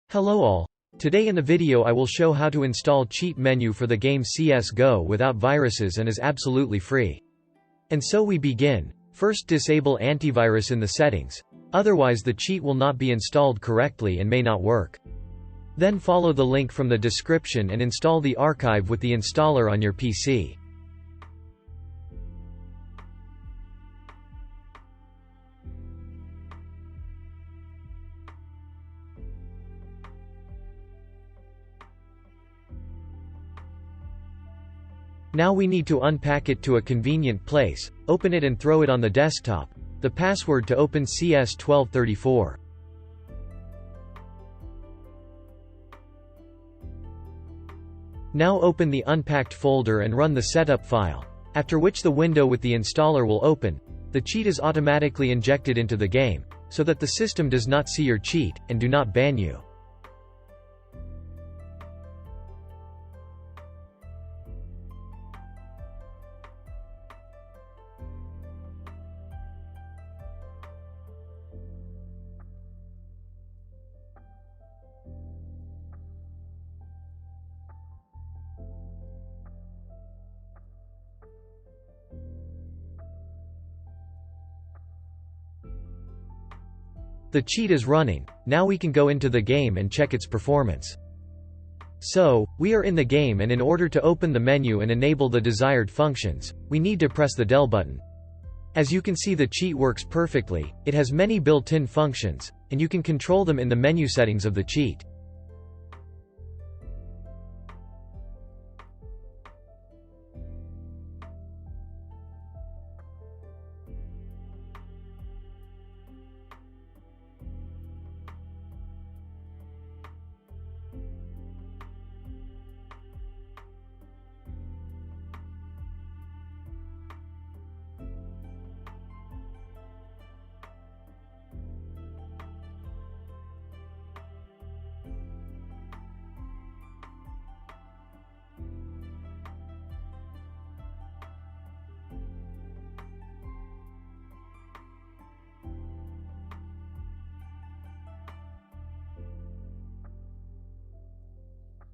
Hello all. Today in the video I will show how to install cheat menu for the game Csgo without viruses and is absolutely free. And so we begin. First disable antivirus in the settings, otherwise the cheat will not be installed correctly and may not work. Then follow the link from the description and install the archive with the installer on your PC. Now we need to unpack it to a convenient place, open it and throw it on the desktop. The password to open CS1234. Now open the unpacked folder and run the setup file, after which the window with the installer will open. The cheat is automatically injected into the game, so that the system does not see your cheat, and do not ban you. The cheat is running. Now we can go into the game and check its performance. So, we are in the game, and in order to open the menu and enable the desired functions, we need to press the del button. As you can see, the cheat works perfectly. It has many built-in functions, and you can control them in the menu settings of the cheat.